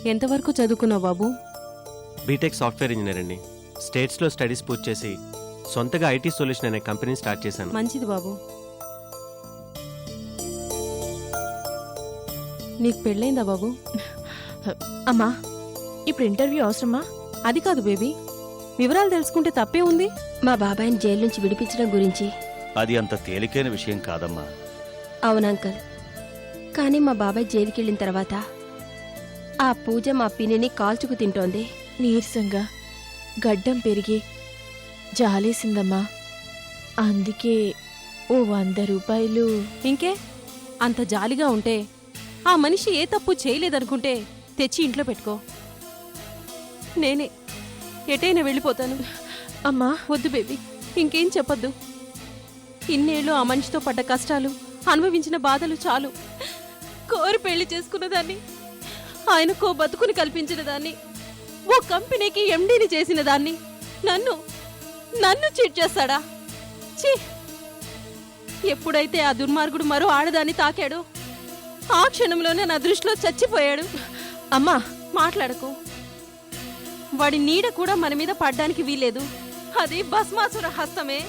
ఎంతవరకు చదువుకున్నావు బాబు? BTech software engineer అండి. స్టేట్స్లో స్టడీస్ పూర్తి చేసి సొంతగా ఐటీ సొల్యూషన్ అనే కంపెనీ స్టార్ట్ చేశాను. మంచిది బాబు. నీకు పెళ్ళైందా బాబు? అమ్మా, ఇప్పుడు ఇంటర్వ్యూ అవసరమా? అది కాదు బేబీ, వివరాలు తెలుసుకుంటే తప్పే ఉంది. మా బాబాయిని జైలు నుంచి విడిపించడం గురించి. అది అంత తేలికైన విషయం కాదమ్మా. అవును అంకల్, కానీ మా బాబాయ్ జైలుకి వెళ్ళిన తర్వాత ఆ పూజ మా పిన్నిని కాల్చుకు తింటోంది. నీరసంగా గడ్డం పెరిగి జాలేసిందమ్మా. అందుకే ఓ 100 రూపాయలు. ఇంకే అంత జాలిగా ఉంటే ఆ మనిషి ఏ తప్పు చేయలేదనుకుంటే తెచ్చి ఇంట్లో పెట్టుకో. నేనే ఎటైనా వెళ్ళిపోతాను. అమ్మా వద్దు బేబీ, ఇంకేం చెప్పొద్దు. ఇన్నేళ్ళు ఆ మనిషితో పడ్డ కష్టాలు, అనుభవించిన బాధలు చాలు. కోరి పెళ్లి చేసుకున్న దాన్ని, ఆయనకో బతుకుని కల్పించిన దాన్ని, ఓ కంపెనీకి ఎండీని చేసిన దాన్ని నన్ను చీట్ చేస్తాడా? ఛీ! ఎప్పుడైతే ఆ దుర్మార్గుడు మరో ఆడదాన్ని తాకాడో ఆ క్షణంలోనే నా దృష్టిలో చచ్చిపోయాడు. అమ్మా మాట్లాడకు. వాడి నీడ కూడా మన మీద పడ్డానికి వీలేదు. అది భస్మాసుర హస్తమే.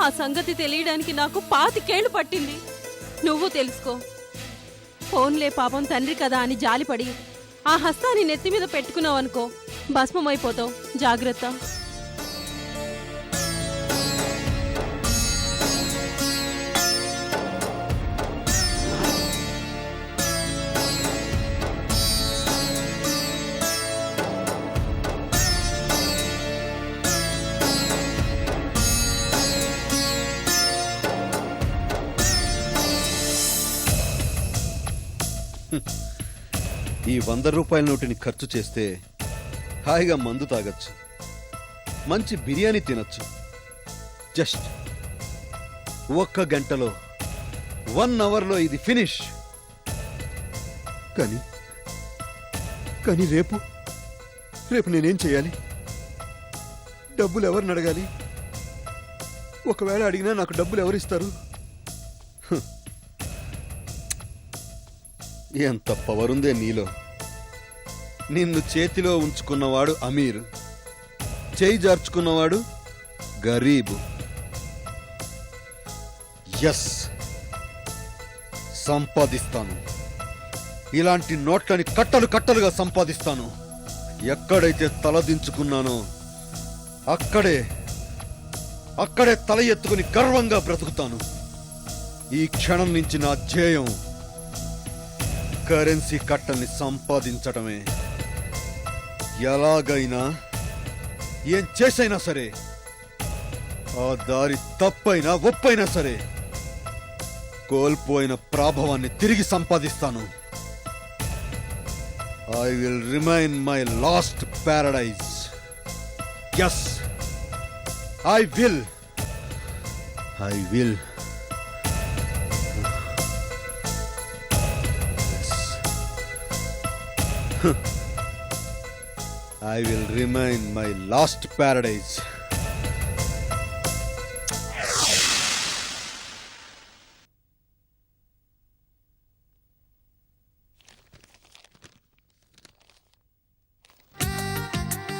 ఆ సంగతి తెలియడానికి నాకు 25 ఏళ్లు పట్టింది. నువ్వు తెలుసుకో. ఫోన్లే పాపం తండ్రి కదా అని జాలిపడి ఆ హస్తాన్ని నెత్తి మీద పెట్టుకున్నావనుకో, భస్మమైపోతావు. జాగ్రత్త. ఈ 100 రూపాయల నోటిని ఖర్చు చేస్తే హాయిగా మందు తాగొచ్చు, మంచి బిర్యానీ తినొచ్చు. జస్ట్ 1 గంటలో 1 అవర్లో ఇది ఫినిష్. కానీ రేపు నేనేం చేయాలి? డబ్బులు ఎవరిని అడగాలి? ఒకవేళ అడిగినా నాకు డబ్బులు ఎవరిస్తారు? ఎంత పవర్ ఉందే నీలో. నిన్ను చేతిలో ఉంచుకున్నవాడు అమీర్, చేయి జార్చుకున్నవాడు గరీబు. ఎస్, సంపాదిస్తాను. ఇలాంటి నోట్లని కట్టలు కట్టలుగా సంపాదిస్తాను. ఎక్కడైతే తలదించుకున్నానో అక్కడే తల ఎత్తుకుని గర్వంగా బ్రతుకుతాను. ఈ క్షణం నుంచి నా ధ్యేయం కరెన్సీ కట్టల్ని సంపాదించటమే. ఎలాగైనా ఏం చేసైనా సరే, ఆ దారి తప్పైనా ఒప్పైనా సరే, కోల్పోయిన ప్రాభవాన్ని తిరిగి సంపాదిస్తాను. I will remain my last paradise. Yes, I will. I will remain my last paradise.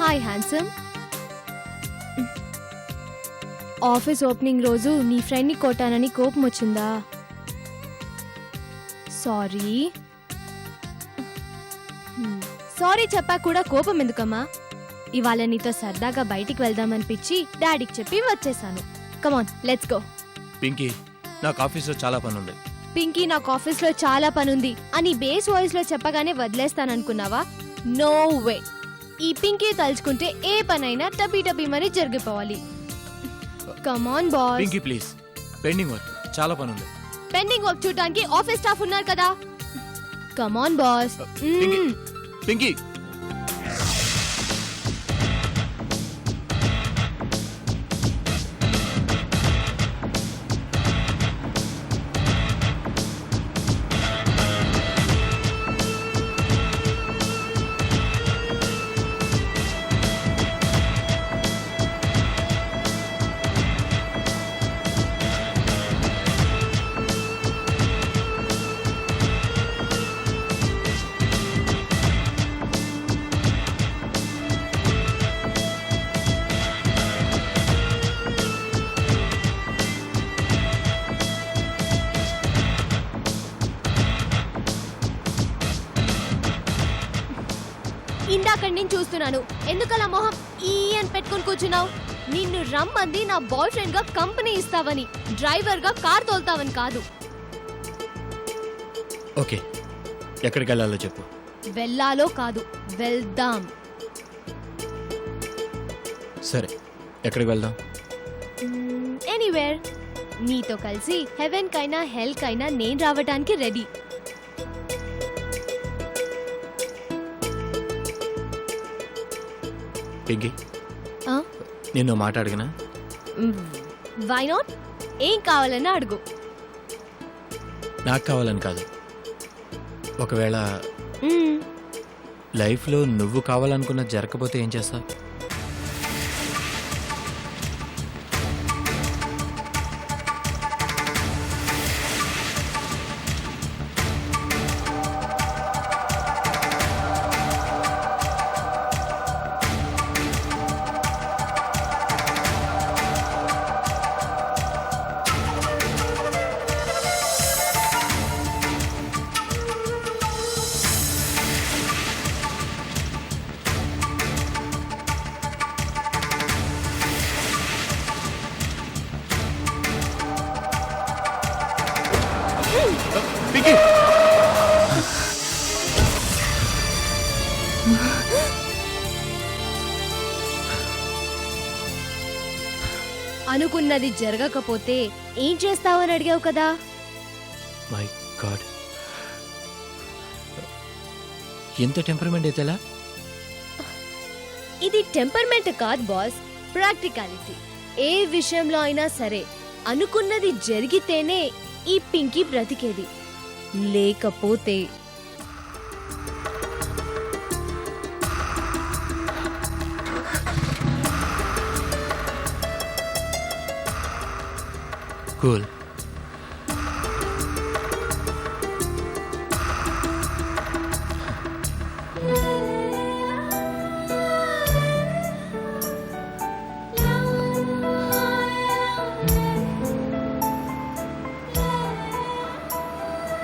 Hi handsome. Office opening రోజు నీ ఫ్రెండ్ని కొట్టానని కోపం వచ్చిందా? సారీ చెప్పా కూడా కోపం ఎందుకమ్మా? ఇవాళ నీతో సరదాగా బయటికి వెళ్దామనిపించి డాడీకి చెప్పి వచ్చేసాను. కమాన్, లెట్స్ గో. పింకీ, నాకు ఆఫీస్లో చాలా పని ఉంది. పింకీ, నాకు ఆఫీస్లో చాలా పనుంది అని బేస్ వాయిస్ లో చెప్పగానే వదిలేస్తాననుకున్నావా? No way. ఈ పింకీ తలుచుకుంటే ఏ పనైనా టపీ మరీ జరిగిపోవాలి. Come on boss. Pinky please, pending work చాలా పని ఉంది. పెండింగ్ వర్క్ చూడడానికి ఆఫీస్ స్టాఫ్ ఉన్నారు కదా. కమాన్ బాస్. పింకీ, ఇందాకటి నేను చూస్తున్నాను. ఎందుకలా మొహం ఈ అని పెట్టుకొని కూర్చున్నావు? నిన్ను రమ్మంది నా బాయ్ ఫ్రెండ్ గా కంపెనీ ఇస్తావని, డ్రైవర్ గా కార్ తోలుతావని కాదు. ఓకే, ఎక్కడికి వెళ్ళాలో చెప్పు. వెళ్ళాలో కాదు, వెళ్దాం. సరే, ఎక్కడికి వెళ్దాం? ఎనీవేర్. నీతో కలిసి హెవెన్ కైనా హెల్ కైనా నేను రావడానికి రెడీ. పింకీ, ఆ? నిన్ను మాట అడిగినా? Why not? ఏం కావాలన్నా అడుగు. నాకు కావాలని కాదు, ఒకవేళ మ్మ్. లైఫ్లో నువ్వు కావాలనుకున్నది జరగకపోతే ఏం చేస్తావు? పింకీ! అనుకున్నది జరగకపోతే ఏం చేస్తావని అడిగావు కదా. మై గాడ్, ఎంత టెంపర్మెంట్ అయితే ఎలా? ఇది టెంపర్మెంట్ కాదు బాస్, ప్రాక్టికాలిటీ. ఏ విషయంలో అయినా సరే అనుకున్నది జరిగితేనే ఈ పింకీ బ్రతికేది, లేకపోతే కూల్.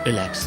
రిలాక్స్.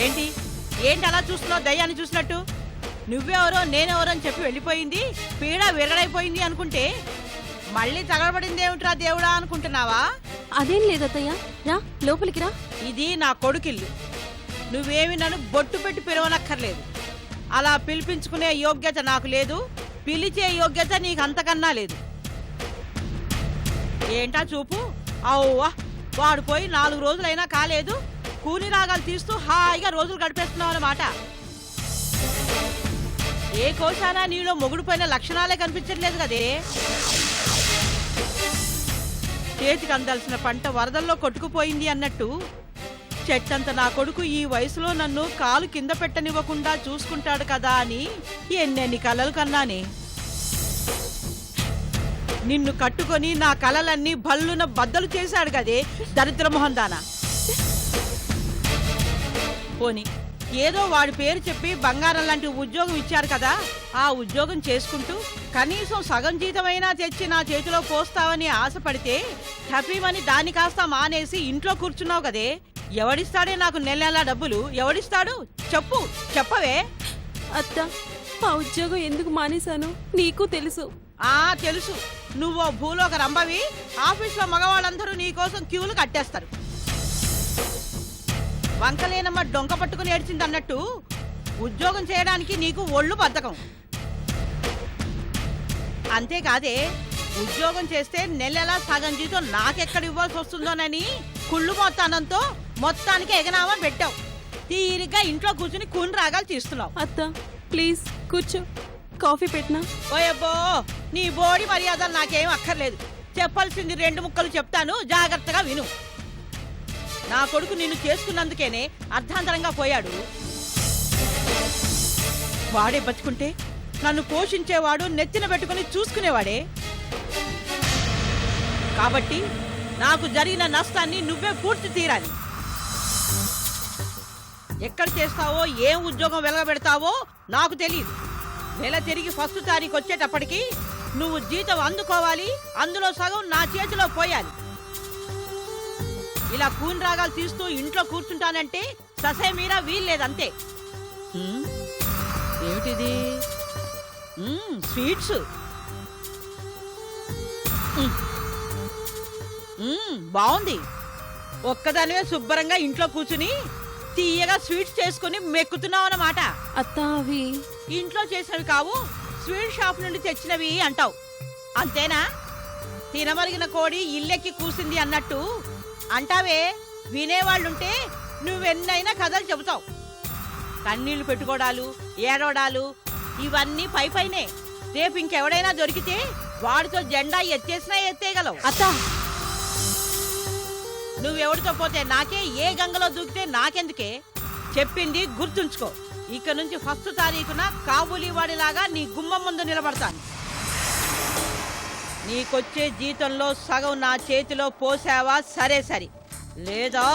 ఏంటి ఏంటి అలా చూస్తున్నావు? దయ్యాన్ని చూసినట్టు. నువ్వెవరో నేనెవరో అని చెప్పి వెళ్ళిపోయింది, పీడ విరగడైపోయింది అనుకుంటే మళ్ళీ తగలబడిందేమిట్రా దేవుడా అనుకుంటున్నావా? అదేం లేదత్తయ్య, రా లోపలికి రా. ఇది నా కొడుకిల్లు. నువ్వేమి నన్ను బొట్టు పెట్టి పిలవనక్కర్లేదు. అలా పిలిపించుకునే యోగ్యత నాకు లేదు, పిలిచే యోగ్యత నీకు అంతకన్నా లేదు. ఏంటా చూపు? అవ్వా, వాడు పోయి 4 రోజులైనా కాలేదు, కూని రాగాలు తీస్తూ హాయిగా రోజులు గడిపేస్తున్నావు అన్నమాట. ఏ కోశానా నీలో మొగుడుపోయిన లక్షణాలే కనిపించట్లేదు కదే. చేతికి అందాల్సిన పంట వరదల్లో కొట్టుకుపోయింది అన్నట్టు చెట్టంత నా కొడుకు ఈ వయసులో నన్ను కాలు కింద పెట్టనివ్వకుండా చూసుకుంటాడు కదా అని ఎన్నెన్ని కలలు కన్నానే. నిన్ను కట్టుకొని నా కలలన్నీ భల్లున బద్దలు చేశాడు కదే దరిద్ర మొహందానా. పోని ఏదో వాడి పేరు చెప్పి బంగారం లాంటి ఉద్యోగం ఇచ్చారు కదా, ఆ ఉద్యోగం చేసుకుంటూ కనీసం సగం జీతమైనా తెచ్చి నా చేతిలో పోస్తావని ఆశపడితే హ్యాపీమని దాన్ని కాస్త మానేసి ఇంట్లో కూర్చున్నావు కదే. ఎవడిస్తాడే నాకు నెల డబ్బులు? ఎవడిస్తాడు చెప్పు, చెప్పవే. అత్త, ఆ ఉద్యోగం ఎందుకు మానేశాను నీకు తెలుసు. తెలుసు. నువ్వో భూలోక రంభవి, ఆఫీస్లో మగవాళ్ళందరూ నీకోసం క్యూలు కట్టేస్తారు. వంకలేనమ్మ డొంక పట్టుకుని ఏడ్చిందన్నట్టు ఉద్యోగం చేయడానికి నీకు ఒళ్ళు బద్ధకం. అంతేకాదే ఉద్యోగం చేస్తే నెలలా సగం జీతం నాకెక్కడ ఇవ్వాల్సి వస్తుందోనని కుళ్ళు మొత్తానంతో మొత్తానికి ఎగనామని పెట్టావు. తీరిగ్గా ఇంట్లో కూర్చుని కూని రాగాలు తీస్తున్నావు. అత్త ప్లీజ్ కూర్చో. కాఫీ పెట్టినా? ఓయబ్బో, నీ బోడి మర్యాదలు నాకేం అక్కర్లేదు. చెప్పాల్సింది 2 ముక్కలు చెప్తాను, జాగ్రత్తగా విను. నా కొడుకు నిన్ను చేసుకున్నందుకేనే అర్ధాంతరంగా పోయాడు. వాడే బతుకుంటే నన్ను పోషించేవాడు, నెత్తిన పెట్టుకుని చూసుకునేవాడే. కాబట్టి నాకు జరిగిన నష్టాన్ని నువ్వే పూర్తి తీరాలి. ఎక్కడ చేస్తావో, ఏం ఉద్యోగం వెలగబెడతావో నాకు తెలియదు. నెల తిరిగి 1వ తారీఖు వచ్చేటప్పటికి నువ్వు జీతం అందుకోవాలి, అందులో సగం నా చేతిలో పోయాలి. ఇలా కూని రాగాలు తీస్తూ ఇంట్లో కూర్చుంటానంటే ససే మీరా వీల్లేదంతే. ఏమిటిది? స్వీట్స్. బాగుంది. ఒక్కదానివే శుభ్రంగా ఇంట్లో కూర్చుని తీయగా స్వీట్స్ చేసుకుని మెక్కుతున్నావు అన్నమాట. అత్త, అవి ఇంట్లో చేసినవి కావు, స్వీట్ షాప్ నుండి తెచ్చినవి అంటావు, అంతేనా? తినమరిగిన కోడి ఇల్లెక్కి కూసింది అన్నట్టు అంటావే. వినేవాళ్ళుంటే నువ్వెన్నైనా కథలు చెబుతావు. కన్నీళ్లు పెట్టుకోవడాలు, ఏడవడాలు ఇవన్నీ పైనే. రేపు ఇంకెవడైనా దొరికితే వాడితో జెండా ఎత్తేసినా ఎత్తేయగలవు. అత్త, నువ్వెవడితో పోతే నాకే, ఏ గంగలో దూకితే నాకెందుకే? చెప్పింది గుర్తుంచుకో. ఇక నుంచి 1వ తారీఖున కాబూలీ వాడిలాగా నీ గుమ్మం ముందు నిలబడతాను. నీకొచ్చే జీతంలో సగం నా చేతిలో పోసావా సరే సరి, లేదా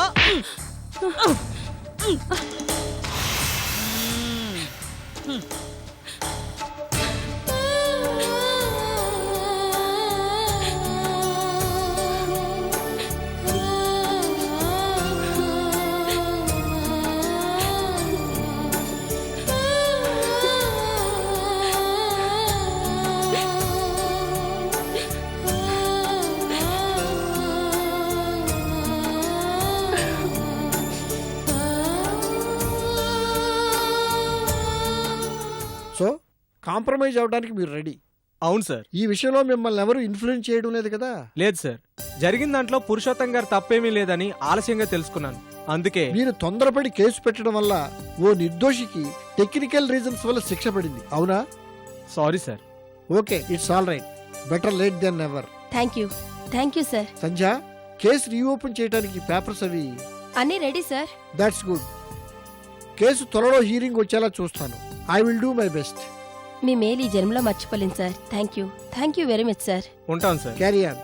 సో కాంప్రమైజ్ అవడానికి మీరు రెడీ? అవును సార్. ఈ విషయంలో మిమ్మల్ని ఎవరు ఇన్ఫ్లుయెన్స్ చేయడం లేదు కదా? లేదు సార్. జరిగిన దాంట్లో పురుషోత్తం గారు తప్పేమీ లేదని ఆలస్యంగా తెలుసుకున్నాను. అందుకే మీరు తొందరపడి కేసు పెట్టడం వల్ల ఓ నిర్దోషికి టెక్నికల్ రీజన్స్ వల్ల శిక్ష పడింది, అవునా? Sorry sir. Okay, it's all right. Better late than never. Thank you sir. Sandhya, case reopen చేయడానికి పేపర్స్ అవి అన్నీ ready sir. That's good. Case త్వరలో హీరింగ్ వచ్చేలా చూస్తాను. I will do my best. మీ మేలు ఈ జన్మలో మర్చిపోలేను sir. Thank you very much sir. ఉంటాను sir. Carry on.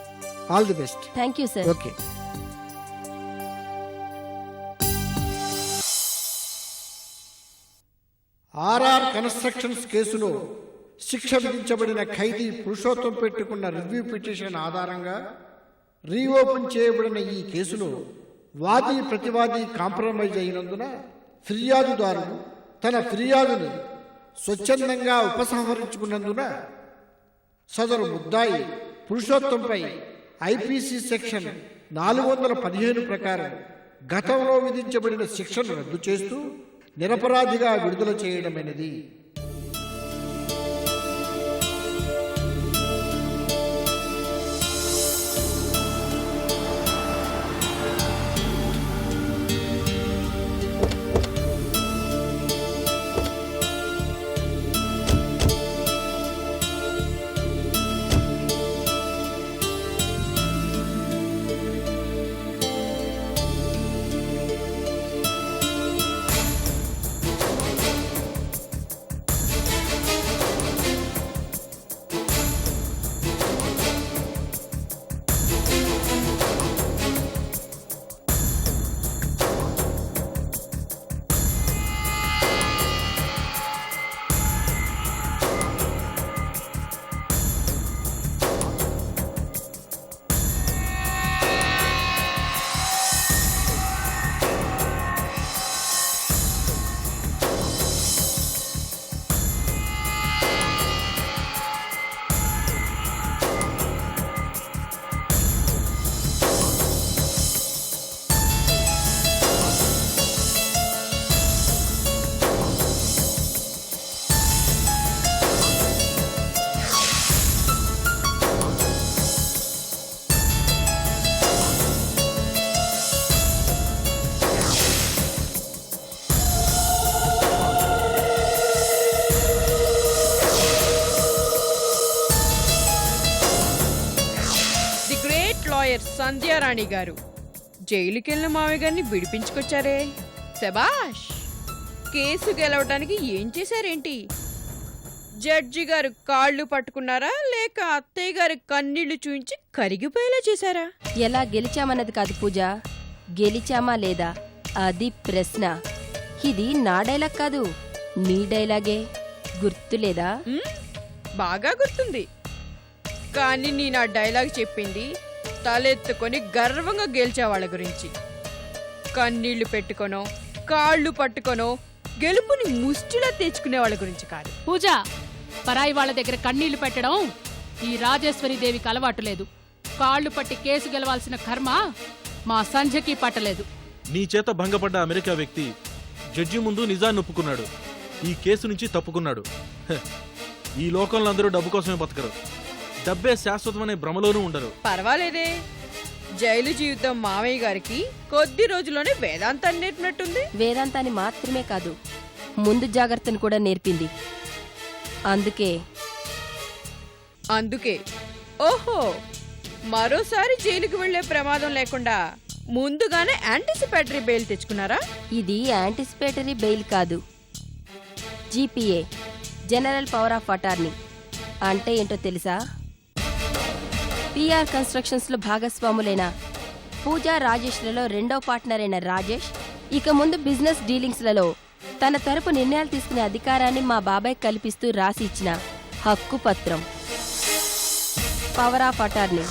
All the best. Thank you sir. Okay. RR constructions కేసులో శిక్ష విధించబడిన ఖైదీ పురుషోత్తం పెట్టుకున్న రివ్యూ పిటిషన్ ఆధారంగా రీఓపెన్ చేయబడిన ఈ కేసులో వాది ప్రతివాది కాంప్రమైజ్ అయినందున ఫిర్యాదుదారుడు తన ఫిర్యాదుని స్వచ్ఛందంగా ఉపసంహరించుకున్నందున సదరు ముద్దాయి పురుషోత్తంపై ఐపీసీ సెక్షన్ 415 ప్రకారం గతంలో విధించబడిన శిక్షను రద్దు చేస్తూ నిరపరాధిగా విడుదల చేయడమైనది. సంధ్యారాణి గారు జైలుకెళ్ళిన మామయ్య గారిని విడిపించుకొచ్చారే, శబాష్. కేసు గెలవడానికి ఏం చేశారేంటి? జడ్జి గారు కాళ్ళు పట్టుకున్నారా, లేక అత్తయ్య గారి కన్నీళ్లు చూయించి కరిగిపోయేలా చేశారా? ఎలా గెలిచామన్నది కాదు పూజ, గెలిచామా లేదా అది ప్రశ్న. ఇది నా డైలాగ్ కాదు, నీ డైలాగే. గుర్తులేదా? బాగా గుర్తుంది. కానీ నేను ఆ డైలాగ్ చెప్పింది తలెత్తుకొని గర్వంగా గెలిచే వాళ్ళ గురించి. కన్నీళ్లు పెట్టుకొనో కాళ్ళు పట్టుకొనో గెలుపుని ముష్టిలా తెచ్చుకునే వాళ్ళ గురించి కాదు. పూజ, పరాయి వాళ్ళ దగ్గర కన్నీళ్లు పెట్టడం ఈ రాజేశ్వరి దేవికి అలవాటు లేదు. కాళ్ళు పట్టి కేసు గెలవాల్సిన కర్మ మా సంధ్యకి పట్టలేదు. నీ చేత భంగపడ్డ అమెరికా వ్యక్తి జడ్జి ముందు నిజాన్ని ఒప్పుకున్నాడు. ఈ కేసు నుంచి తప్పుకున్నాడు. ఈ లోకంలో అందరూ డబ్బు కోసమే బతకరు, డబ్బే శాశ్వతమనే భ్రమలోనూ ఉండరు. పర్వాలేదే, జైలు జీవితం మామయ్య గారికి కొద్ది రోజుల్లోనే వేదాంతాన్ని నేర్పినట్టుంది. వేదాంతాన్ని మాత్రమే కాదు, ముందు జాగ్రత్తను కూడా నేర్పింది. అందుకే ఓహో, మరోసారి జైలుకి వెళ్లే ప్రమాదం లేకుండా ముందుగానే యాంటిసిపేటరీ బెయిల్ తెచ్చుకున్నారా? ఇది యాంటిసిపేటరీ బెయిల్ కాదు, GPA, general power of attorney. అంటే ఏంటో తెలుసా? పిఆర్ కన్స్ట్రక్షన్స్ లో భాగస్వాములైన పూజా రాజేష్లలో రెండో పార్ట్నర్ అయిన రాజేష్ ఇక ముందు బిజినెస్ డీలింగ్స్ లలో తన తరపు నిర్ణయాలు తీసుకునే అధికారాన్ని మా బాబాయ్ కల్పిస్తూ రాసి ఇచ్చిన హక్కు పత్రం, పవర్ ఆఫ్ అటార్నీ.